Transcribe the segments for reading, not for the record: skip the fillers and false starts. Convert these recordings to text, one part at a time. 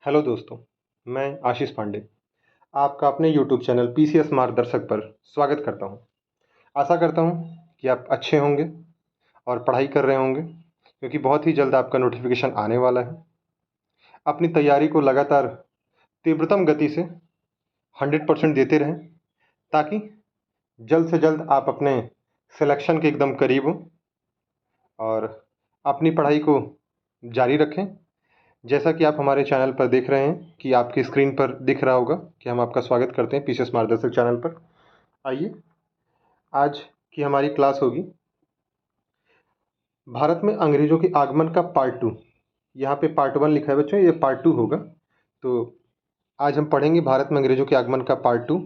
Hello दोस्तों, मैं आशीष पांडे आपका अपने यूट्यूब चैनल पीसीएस मार्गदर्शक पर स्वागत करता हूं। आशा करता हूं कि आप अच्छे होंगे और पढ़ाई कर रहे होंगे क्योंकि बहुत ही जल्द आपका नोटिफिकेशन आने वाला है। अपनी तैयारी को लगातार तीव्रतम गति से 100% देते रहें ताकि जल्द से जल्द आप अपने सिलेक्शन के एकदम करीब हों और अपनी पढ़ाई को जारी रखें। जैसा कि आप हमारे चैनल पर देख रहे हैं कि आपकी स्क्रीन पर दिख रहा होगा कि हम आपका स्वागत करते हैं पीसीएस मार्गदर्शक चैनल पर। आइए, आज की हमारी क्लास होगी भारत में अंग्रेजों के आगमन का पार्ट 2। यहाँ पे पार्ट 1 लिखा है बच्चों, ये पार्ट 2 होगा। तो आज हम पढ़ेंगे भारत में अंग्रेजों के आगमन का पार्ट 2।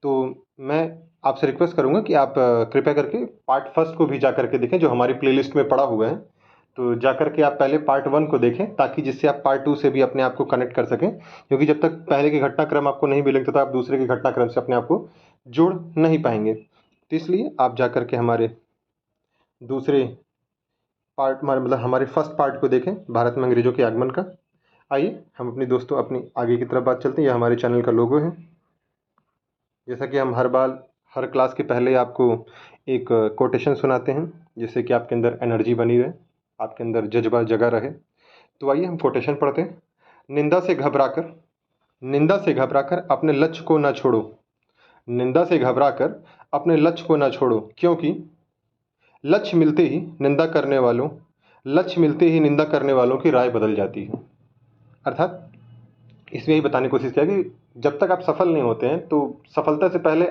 तो मैं आपसे रिक्वेस्ट करूँगा कि आप कृपया करके पार्ट फर्स्ट को भी जा करके देखें जो हमारी प्लेलिस्ट में पड़ा हुआ है। तो जा करके आप पहले पार्ट 1 को देखें ताकि जिससे आप पार्ट 2 से भी अपने आप को कनेक्ट कर सकें, क्योंकि जब तक पहले के घटनाक्रम आपको नहीं मिलेंगे तो आप दूसरे के घटनाक्रम से अपने आप को जोड़ नहीं पाएंगे। तो इसलिए आप जा करके हमारे दूसरे पार्ट मतलब हमारे फर्स्ट पार्ट को देखें भारत में अंग्रेजों के आगमन का। आइए हम अपनी दोस्तों अपनी आगे की तरफ बात चलते हैं। यह हमारे चैनल का लोगो है। जैसा कि हम हर बार हर क्लास के पहले आपको एक कोटेशन सुनाते हैं जिससे कि आपके अंदर एनर्जी बनी रहे, आपके अंदर जज्बा जगा रहे। तो आइए हम कोटेशन पढ़ते हैं। निंदा से घबराकर अपने लक्ष्य को ना छोड़ो। निंदा से घबराकर अपने लक्ष्य को ना छोड़ो, क्योंकि लक्ष्य मिलते ही निंदा करने वालों की राय बदल जाती है। अर्थात इसमें यही बताने की कोशिश किया कि जब तक आप सफल नहीं होते हैं तो सफलता से पहले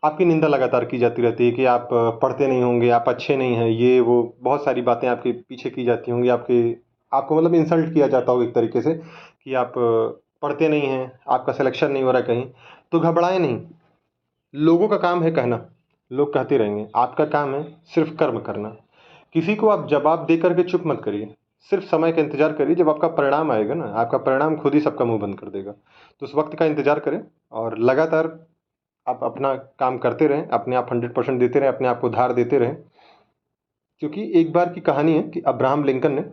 आपकी निंदा लगातार की जाती रहती है कि आप पढ़ते नहीं होंगे, आप अच्छे नहीं हैं, ये वो बहुत सारी बातें आपके पीछे की जाती होंगी। आपको मतलब इंसल्ट किया जाता होगा एक तरीके से कि आप पढ़ते नहीं हैं, आपका सिलेक्शन नहीं हो रहा कहीं। तो घबराएं नहीं, लोगों का काम है कहना, लोग कहते रहेंगे। आपका काम है सिर्फ कर्म करना। किसी को आप जवाब दे करके चुप मत करिए, सिर्फ समय का इंतजार करिए। जब आपका परिणाम आएगा ना, आपका परिणाम खुद ही सबका मुंह बंद कर देगा। तो उस वक्त का इंतजार करें और लगातार आप अपना काम करते रहें, अपने आप 100% देते रहें, अपने आप को धार देते रहें। क्योंकि एक बार की कहानी है कि अब्राहम लिंकन ने,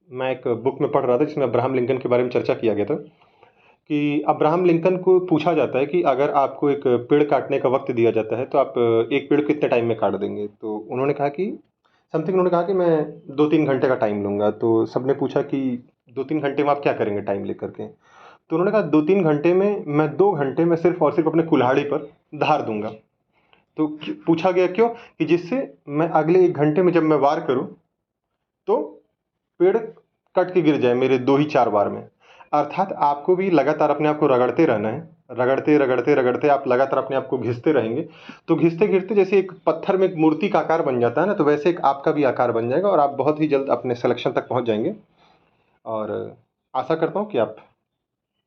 मैं एक बुक में पढ़ रहा था जिसमें अब्राहम लिंकन के बारे में चर्चा किया गया था कि अब्राहम लिंकन को पूछा जाता है कि अगर आपको एक पेड़ काटने का वक्त दिया जाता है तो आप एक पेड़ कितने टाइम में काट देंगे। तो उन्होंने कहा कि उन्होंने कहा कि मैं 2-3 घंटे का टाइम लूँगा। तो सबने पूछा कि 2-3 घंटे में आप क्या करेंगे टाइम लेकर के। तो उन्होंने कहा 2-3 घंटे में मैं 2 घंटे में सिर्फ और सिर्फ अपने कुल्हाड़ी पर धार दूंगा। तो पूछा गया क्यों, कि जिससे मैं अगले 1 घंटे में जब मैं वार करूं तो पेड़ कट के गिर जाए मेरे 2 ही 4 वार में। अर्थात आपको भी लगातार अपने आप को रगड़ते रहना है, रगड़ते रगड़ते रगड़ते आप लगातार अपने आप को घिसते रहेंगे। तो घिसते घिसते जैसे एक पत्थर में एक मूर्ति का आकार बन जाता है ना, तो वैसे एक आपका भी आकार बन जाएगा और आप बहुत ही जल्द अपने सिलेक्शन तक पहुंच जाएंगे। और आशा करता हूं कि आप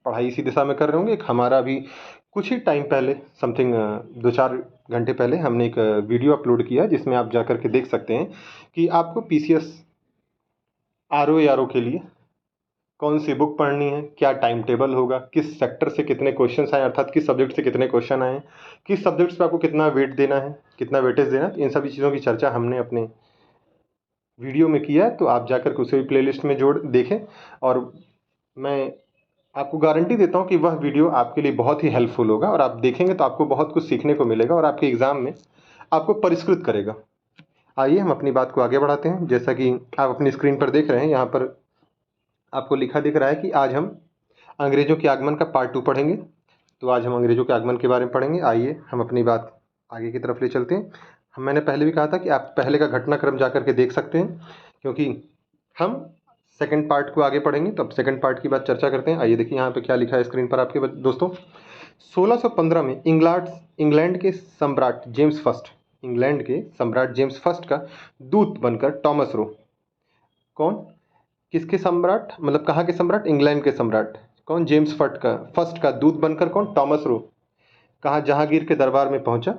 पढ़ाई इसी दिशा में कर रहे होंगे। एक हमारा भी कुछ ही टाइम पहले समथिंग 2-4 घंटे पहले हमने एक वीडियो अपलोड किया जिसमें आप जाकर के देख सकते हैं कि आपको पीसीएस आरओ के लिए कौन सी बुक पढ़नी है, क्या टाइम टेबल होगा, किस सेक्टर से कितने क्वेश्चन आए, अर्थात किस सब्जेक्ट से कितने क्वेश्चन आए, किस सब्जेक्ट्स पे आपको कितना वेट देना है, कितना वेटेज देना है। तो इन सभी चीज़ों की चर्चा हमने अपने वीडियो में किया है। तो आप जाकर के उसे भी प्लेलिस्ट में जोड़ देखें और मैं आपको गारंटी देता हूँ कि वह वीडियो आपके लिए बहुत ही हेल्पफुल होगा और आप देखेंगे तो आपको बहुत कुछ सीखने को मिलेगा और आपके एग्ज़ाम में आपको परिष्कृत करेगा। आइए हम अपनी बात को आगे बढ़ाते हैं। जैसा कि आप अपनी स्क्रीन पर देख रहे हैं, यहाँ पर आपको लिखा दिख रहा है कि आज हम अंग्रेजों के आगमन का पार्ट 2 पढ़ेंगे। तो आज हम अंग्रेजों के आगमन के बारे में पढ़ेंगे। आइए हम अपनी बात आगे की तरफ ले चलते हैं। मैंने पहले भी कहा था कि आप पहले का घटनाक्रम जा करके देख सकते हैं, क्योंकि हम सेकंड पार्ट को आगे पढ़ेंगे। तो अब सेकंड पार्ट की बात चर्चा करते हैं। आइए देखिए यहाँ पे क्या लिखा है स्क्रीन पर आपके दोस्तों। 1615 में इंग्लैंड के सम्राट जेम्स फर्स्ट का दूत बनकर टॉमस रो, कौन, किसके सम्राट, मतलब कहाँ के सम्राट, इंग्लैंड के सम्राट, कौन, जेम्स फर्स्ट का दूत बनकर कौन, टॉमस रो, कहाँ, जहांगीर के दरबार में पहुंचा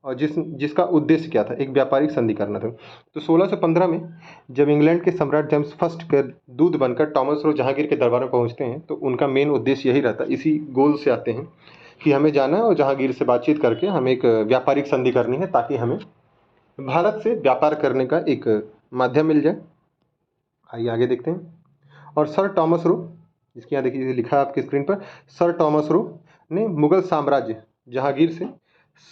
और जिसका उद्देश्य क्या था, एक व्यापारिक संधि करना था। तो 1615 में जब इंग्लैंड के सम्राट जेम्स फर्स्ट के दूत बनकर टॉमस रो जहांगीर के दरबार में पहुंचते हैं तो उनका मेन उद्देश्य यही रहता है, इसी गोल से आते हैं कि हमें जाना है और जहांगीर से बातचीत करके हमें एक व्यापारिक संधि करनी है ताकि हमें भारत से व्यापार करने का एक माध्यम मिल जाए। आइए आगे देखते हैं। और सर टॉमस रो, जिसके यहाँ देखिए लिखा है आपकी स्क्रीन पर, सर टॉमस रो ने मुगल साम्राज्य जहांगीर से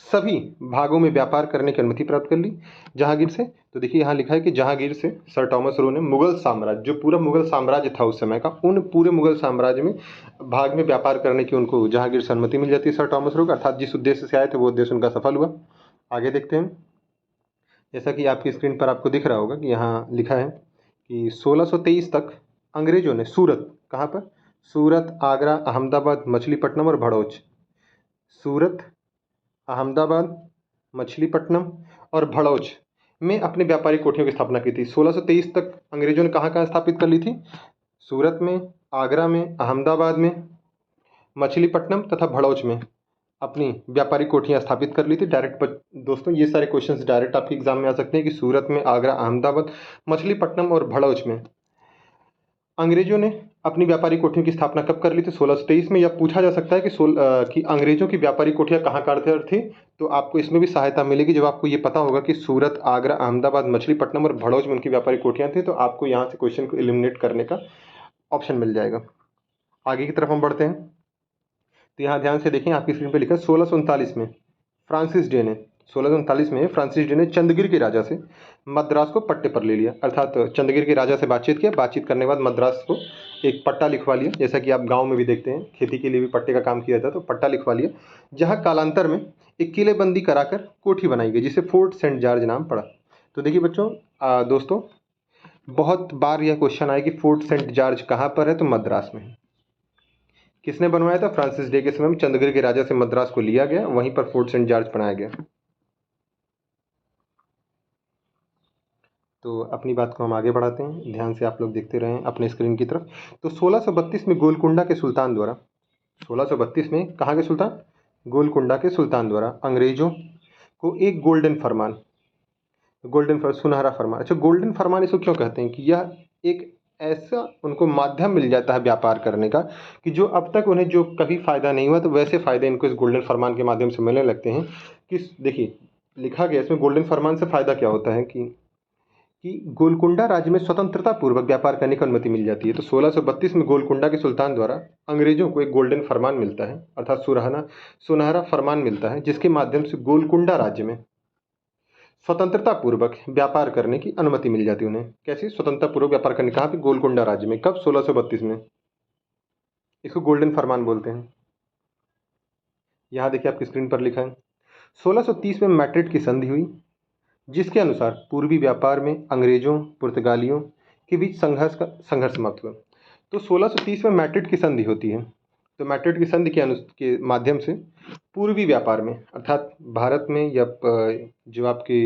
सभी भागों में व्यापार करने की अनुमति प्राप्त कर ली। जहांगीर से, तो देखिए यहाँ लिखा है कि जहांगीर से सर टॉमस रो ने मुगल साम्राज्य, जो पूरा मुगल साम्राज्य था उस समय का, उन पूरे मुगल साम्राज्य में भाग में व्यापार करने की उनको जहांगीर से अनुमति मिल जाती है सर टॉमस रो को, अर्थात जिस उद्देश्य से आए थे वो उद्देश्य उनका सफल हुआ। आगे देखते हैं। जैसा कि आपकी स्क्रीन पर आपको दिख रहा होगा कि यहाँ लिखा है कि 1623 तक अंग्रेजों ने सूरत, कहाँ पर, सूरत, आगरा, अहमदाबाद, मछलीपट्टनम और भड़ौच, सूरत, अहमदाबाद, मछलीपट्टनम और भड़ौच में अपने व्यापारिक कोठियों की स्थापना की थी। 1623 तक अंग्रेजों ने कहाँ कहाँ स्थापित कर ली थी? सूरत में, आगरा में, अहमदाबाद में, मछलीपट्टनम तथा भड़ौच में अपनी व्यापारिक कोठियाँ स्थापित कर ली थी। डायरेक्ट दोस्तों ये सारे क्वेश्चंस डायरेक्ट आपके एग्जाम में आ सकते हैं कि सूरत में, आगरा, अहमदाबाद, मछलीपट्टनम और भड़ौच में अंग्रेजों ने अपनी व्यापारिक कोठियों की स्थापना कब कर ली थी? 1623 में। यह पूछा जा सकता है कि अंग्रेजों की व्यापारिक कोठियाँ कहाँ कर थी, तो आपको इसमें भी सहायता मिलेगी जब आपको ये पता होगा कि सूरत, आगरा, अहमदाबाद, मछलीपट्टनम और भड़ौच में उनकी व्यापारिक कोठियाँ थी, तो आपको यहाँ से क्वेश्चन को एलिमिनेट करने का ऑप्शन मिल जाएगा। आगे की तरफ हम बढ़ते हैं। तो यहाँ ध्यान से देखें, आपकी स्क्रीन पर लिखा है 1639 में फ्रांसिस डे ने 1639 में फ्रांसिस डे ने चंदगिर के राजा से मद्रास को पट्टे पर ले लिया, अर्थात चंदगिर के राजा से बातचीत किया, बातचीत करने के बाद मद्रास को एक पट्टा लिखवा लिया। जैसा कि आप गांव में भी देखते हैं, खेती के लिए भी पट्टे का काम किया जाता है, तो पट्टा लिखवा लिया, जहां कालांतर में एक किलेबंदी कराकर कोठी बनाई गई जिसे फोर्ट सेंट जॉर्ज नाम पड़ा। तो देखिए बच्चों, दोस्तों, बहुत बार यह क्वेश्चन आया कि फोर्ट सेंट जॉर्ज कहाँ पर है, तो मद्रास में है। किसने बनवाया था? फ्रांसिस डे के समय में चंद्रगिर के राजा से मद्रास को लिया गया, वहीं पर फोर्ट सेंट जॉर्ज बनाया गया। तो अपनी बात को हम आगे बढ़ाते हैं, ध्यान से आप लोग देखते रहें अपने स्क्रीन की तरफ। तो 1632 में गोलकुंडा के सुल्तान द्वारा, 1632 में कहाँ के सुल्तान? गोलकुंडा के सुल्तान द्वारा अंग्रेजों को एक सुनहरा फरमान, अच्छा गोल्डन फरमान इसको क्यों कहते हैं? कि यह एक ऐसा उनको माध्यम मिल जाता है व्यापार करने का कि जो अब तक उन्हें जो कभी फ़ायदा नहीं हुआ, तो वैसे फ़ायदे इनको इस गोल्डन फरमान के माध्यम से मिलने लगते हैं। कि देखिए लिखा गया इसमें गोल्डन फरमान से फ़ायदा क्या होता है कि गोलकुंडा राज्य में स्वतंत्रता पूर्वक व्यापार करने की अनुमति मिल जाती है। तो 1632 में गोलकुंडा के सुल्तान द्वारा अंग्रेजों को एक गोल्डन फरमान मिलता है, अर्थात सुनहरा फरमान मिलता है, जिसके माध्यम से गोलकुंडा राज्य में स्वतंत्रता पूर्वक व्यापार करने की अनुमति मिल जाती है उन्हें। कैसे स्वतंत्रता पूर्वक व्यापार करने? कहाँ पे? गोलकुंडा राज्य में। कब? 1632 में। इसको गोल्डन फरमान बोलते हैं। यहाँ देखिए आपकी स्क्रीन पर लिखा है 1630 में मैड्रिड की संधि हुई, जिसके अनुसार पूर्वी व्यापार में अंग्रेजों पुर्तगालियों के बीच संघर्ष समाप्त हुआ। तो 1630 में मैड्रिड की संधि होती है। तो मैड्रिड की संधि के माध्यम से पूर्वी व्यापार में, अर्थात भारत में या जो आपके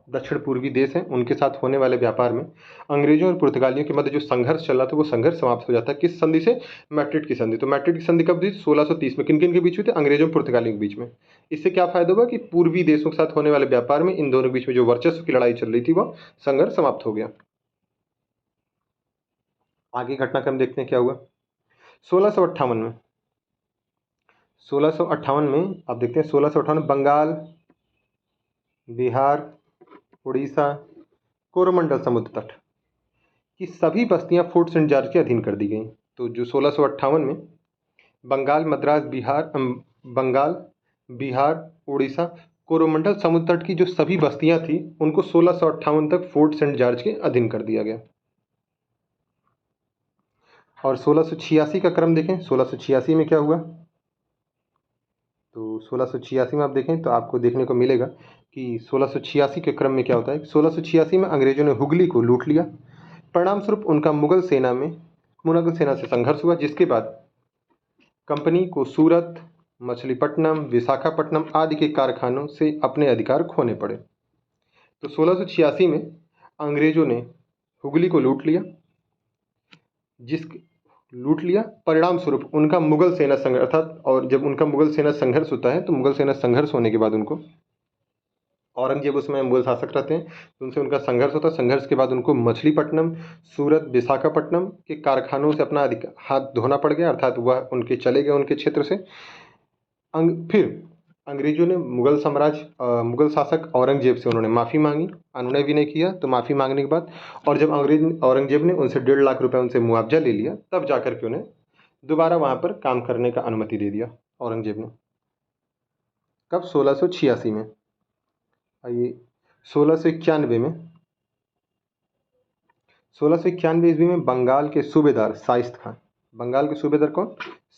दक्षिण पूर्वी देश हैं उनके साथ होने वाले व्यापार में अंग्रेजों और पुर्तगालियों के मध्य जो संघर्ष चल रहा था वो संघर्ष समाप्त हो जाता है। किस संधि से? मैड्रिड की संधि। तो मैड्रिड की संधि कब हुई? 1630 में। किन किन के बीच हुई थी? अंग्रेजों और पुर्तगालियों के बीच में। इससे क्या फायदा हुआ कि पूर्वी देशों के साथ होने वाले व्यापार में इन दोनों के बीच में जो वर्चस्व की लड़ाई चल रही थी वह संघर्ष समाप्त हो गया। आगे घटनाक्रम देखते हैं क्या हुआ। 1658 में 1658 में आप देखते हैं 1658 बंगाल, बिहार, उड़ीसा, कोरोमंडल समुद्र तट की सभी बस्तियां फोर्ट सेंट जॉर्ज के अधीन कर दी गई। तो जो 1658 में बंगाल, बिहार, उड़ीसा, कोरोमंडल समुद्र तट की जो सभी बस्तियां थी उनको 1658 तक फोर्ट सेंट जॉर्ज के अधीन कर दिया गया। और 1686 का क्रम देखें, 1686 में क्या हुआ? तो 1686 में आप देखें तो आपको देखने को मिलेगा कि 1686 के क्रम में क्या होता है। 1686 में अंग्रेजों ने हुगली को लूट लिया, परिणाम स्वरूप उनका मुगल सेना से संघर्ष हुआ, जिसके बाद कंपनी को सूरत, मछलीपट्टनम, विशाखापट्टनम आदि के कारखानों से अपने अधिकार खोने पड़े। तो 1686 में अंग्रेजों ने हुगली को लूट लिया, परिणाम स्वरूप उनका मुगल सेना संघर्ष, अर्थात और जब उनका मुगल सेना संघर्ष होता है तो मुगल सेना संघर्ष होने के बाद उनको औरंगजेब उसमें मुगल शासक रहते हैं तो उनसे उनका संघर्ष होता है। संघर्ष के बाद उनको मछलीपट्टनम, सूरत, विशाखापट्टनम के कारखानों से अपना हाथ धोना पड़ गया, अर्थात वह उनके चले गए उनके क्षेत्र से। फिर अंग्रेजों ने मुगल शासक औरंगजेब से उन्होंने माफ़ी मांगी, उन्होंने भी नहीं किया, तो माफ़ी मांगने के बाद और जब औरंगजेब ने उनसे 1.5 लाख रुपए उनसे मुआवजा ले लिया, तब जाकर के उन्हें दोबारा वहाँ पर काम करने का अनुमति दे दिया औरंगजेब ने। कब? 1686 में। आइए 1691 में 1691 ईस्वी में बंगाल के सूबेदार शाइस्त खां, बंगाल के सूबेदार कौन?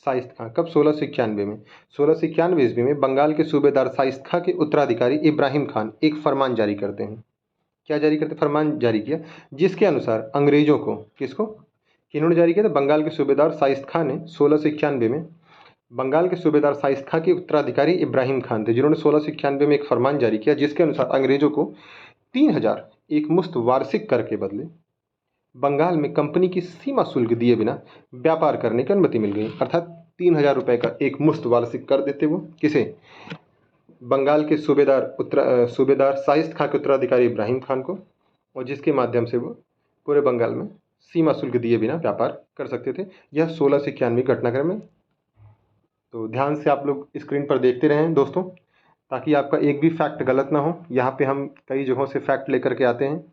शाइस्त खां। कब? 1691 में। 1691 ईस्वी में बंगाल के सूबेदार शाइस्त खां के उत्तराधिकारी इब्राहिम खान एक फरमान जारी करते हैं। क्या जारी करते? फरमान जारी किया, जिसके अनुसार अंग्रेजों को, किसको, किन्होंने जारी किया था? बंगाल के सूबेदार शाइस्त खां ने 1691 में, बंगाल के सूबेदार शाइस्त खां के उत्तराधिकारी इब्राहिम खान थे, जिन्होंने 1691 में एक फरमान जारी किया, जिसके अनुसार अंग्रेजों को 3000 एक मुश्त वार्षिक कर के बदले बंगाल में कंपनी की सीमा शुल्क दिए बिना व्यापार करने की अनुमति मिल गई। अर्थात 3000 रुपये का एक मुश्त वार्षिक कर देते वो, किसे? बंगाल के सूबेदार शाइस्त खां के उत्तराधिकारी इब्राहिम खान को, और जिसके माध्यम से वो पूरे बंगाल में सीमा शुल्क दिए बिना व्यापार कर सकते थे। यह 1691 घटनाक्रम है। तो ध्यान से आप लोग स्क्रीन पर देखते रहें दोस्तों, ताकि आपका एक भी फैक्ट गलत ना हो। यहाँ पे हम कई जगहों से फैक्ट लेकर के आते हैं,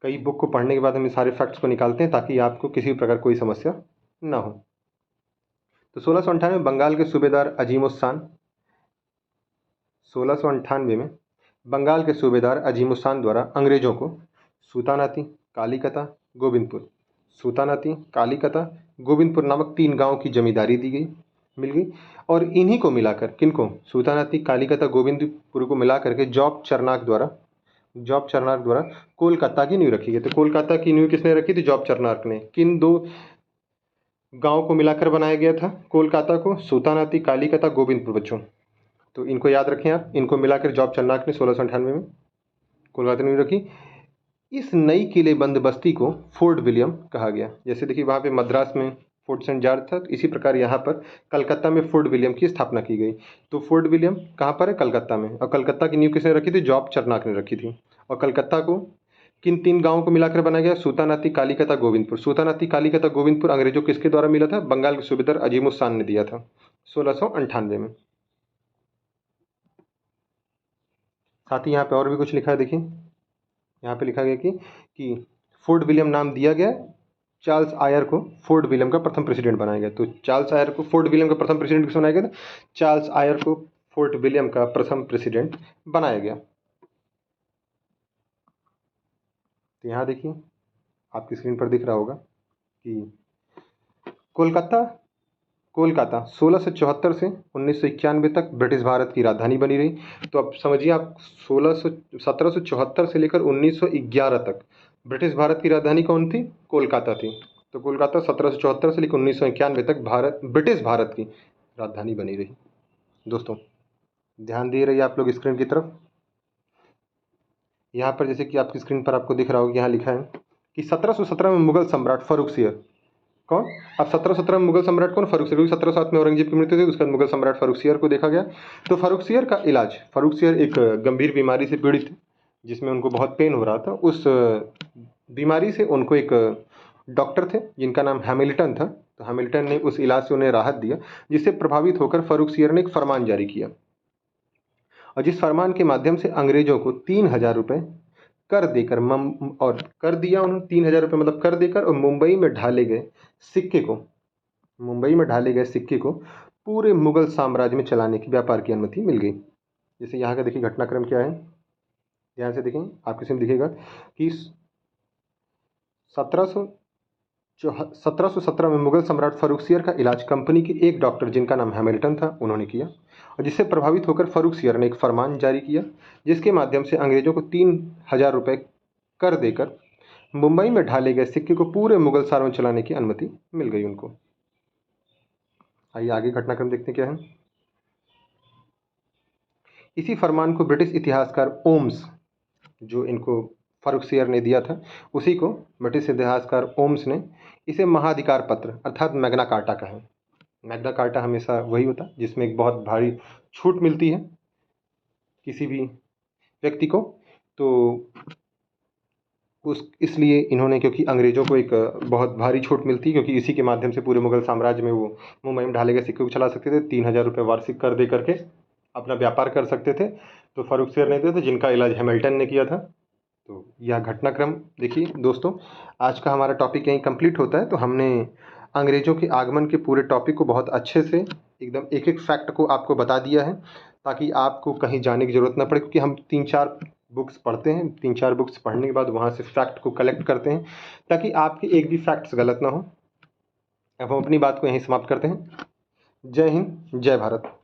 कई बुक को पढ़ने के बाद हम सारे फैक्ट्स को निकालते हैं, ताकि आपको किसी भी प्रकार कोई समस्या ना हो। तो 1698 में बंगाल के सूबेदार अजीमुस्सान, 1698 में बंगाल के सूबेदार अजीमुस्सान द्वारा अंग्रेजों को सूतानाती, कालीकता, गोविंदपुर, सूतानाती, कालीकता, गोविंदपुर नामक 3 गांव की जमींदारी मिल गई। और इन्हीं को मिलाकर, किनको? सूतानाती, कालीकता, गोविंदपुर को मिलाकर के जॉब चरनाक द्वारा कोलकाता की नींव रखी गई। तो कोलकाता की नींव किसने रखी थी? जॉब चरनाक ने। किन 2 गांव को मिलाकर बनाया गया था कोलकाता को? सूतानाती, कालीकता, गोविंदपुर। बच्चों तो इनको याद रखें आप, इनको मिलाकर जॉब चरनाक ने 1698 में कोलकाता नींव रखी। इस नई किलेबंद बस्ती को फोर्ट विलियम कहा गया। जैसे देखिए वहाँ पे मद्रास में फोर्ट सेंट जॉर्ज था, तो इसी प्रकार यहाँ पर कलकत्ता में फोर्ट विलियम की स्थापना की गई। तो फोर्ट विलियम कहाँ पर है? कलकत्ता में। और कलकत्ता की नींव किसने रखी थी? जॉब चरनाक ने रखी थी। और कलकत्ता को किन 3 गांवों को मिलाकर बनाया गया? सूतानाती, कालीकता, गोविंदपुर। सूतानाती, कालीकता, गोविंदपुर अंग्रेजों किसके द्वारा मिला था? बंगाल के सूबेदार अजीमुस्सान ने दिया था 1698 में। साथ ही यहाँ पे और भी कुछ लिखा है, देखिए यहाँ पे लिखा गया कि फोर्ट विलियम नाम दिया गया चार्ल्स आयर को फोर्ट विलियम का प्रथम प्रेसिडेंट बनाया गया। तो चार्ल्स आयर को फोर्ट विलियम का प्रथम प्रेसिडेंट किस बनाया गया था? चार्ल्स आयर को फोर्ट विलियम का प्रथम प्रेसिडेंट बनाया गया। तो यहाँ देखिए आपकी स्क्रीन पर दिख रहा होगा कि कोलकाता 1674 से 1991 तक ब्रिटिश भारत की राजधानी बनी रही। तो अब समझिए आप, 1774 से लेकर 1911 तक ब्रिटिश भारत की राजधानी कौन थी? कोलकाता थी। तो कोलकाता 1774 से लेकर 1991 तक ब्रिटिश भारत की राजधानी बनी रही। दोस्तों ध्यान दिए रहिए आप लोग स्क्रीन की तरफ। यहाँ पर जैसे कि आपकी स्क्रीन पर आपको दिख रहा होगा, यहाँ लिखा है कि 1717 में मुगल सम्राट फर्रुखसियर, कौन? अब 1717 में मुगल सम्राट कौन? फर्रुखसियर, क्योंकि 1707 में औरंगजेब की मृत्यु थी, उसके बाद मुगल सम्राट फर्रुखसियर को देखा गया। तो फर्रुखसियर का इलाज, फर्रुखसियर एक गंभीर बीमारी से पीड़ित थे, जिसमें उनको बहुत पेन हो रहा था। उस बीमारी से उनको एक डॉक्टर थे जिनका नाम हैमिल्टन था। तो हैमिल्टन ने उस इलाज से उन्हें राहत दिया, जिससे प्रभावित होकर फर्रुखसियर ने एक फरमान जारी किया, और जिस फरमान के माध्यम से अंग्रेजों को 3000 रुपये कर देकर और कर दिया उन्होंने 3000 रुपये मतलब कर देकर, और मुंबई में ढाले गए सिक्के को पूरे मुगल साम्राज्य में चलाने की व्यापार की अनुमति मिल गई। जैसे यहाँ का देखिए घटनाक्रम क्या है, ध्यान से देखें, आपके सामने दिखेगा कि 1717 में मुगल सम्राट फर्रुखसियर का इलाज कंपनी के एक डॉक्टर जिनका नाम हैमिल्टन था उन्होंने किया, और जिससे प्रभावित होकर फर्रुखसियर ने एक फरमान जारी किया, जिसके माध्यम से अंग्रेजों को 3000 रुपये कर देकर मुंबई में ढाले गए सिक्के को पूरे मुगल साम्राज्य में चलाने की अनुमति मिल गई उनको। आइए आगे घटनाक्रम देखते क्या है। इसी फरमान को ब्रिटिश इतिहासकार ओम्स, जो इनको फर्रुखसियर ने दिया था, उसी को ब्रिटिश इतिहासकार ओम्स ने इसे महाधिकार पत्र अर्थात मैग्ना कार्टा कहा। मैग्ना कार्टा हमेशा वही होता जिसमें एक बहुत भारी छूट मिलती है किसी भी व्यक्ति को। तो इसलिए इन्होंने, क्योंकि अंग्रेजों को एक बहुत भारी छूट मिलती, क्योंकि इसी के माध्यम से पूरे मुगल साम्राज्य में वो मुंबई में ढाले गए सिक्के को चला सकते थे, 3000 रुपये वार्षिक कर दे करके अपना व्यापार कर सकते थे, तो फ़र्रुखसियर ने दिया था, जिनका इलाज हैमिल्टन ने किया था। तो यह घटनाक्रम देखिए दोस्तों, आज का हमारा टॉपिक यहीं कंप्लीट होता है। तो हमने अंग्रेज़ों के आगमन के पूरे टॉपिक को बहुत अच्छे से एकदम एक-एक फैक्ट को आपको बता दिया है, ताकि आपको कहीं जाने की ज़रूरत ना पड़े, क्योंकि हम 3-4 बुक्स पढ़ते हैं, 3-4 बुक्स पढ़ने के बाद वहाँ से फैक्ट को कलेक्ट करते हैं, ताकि आपके एक भी फैक्ट्स गलत ना हो। अब हम अपनी बात को यहीं समाप्त करते हैं। जय हिंद, जय भारत।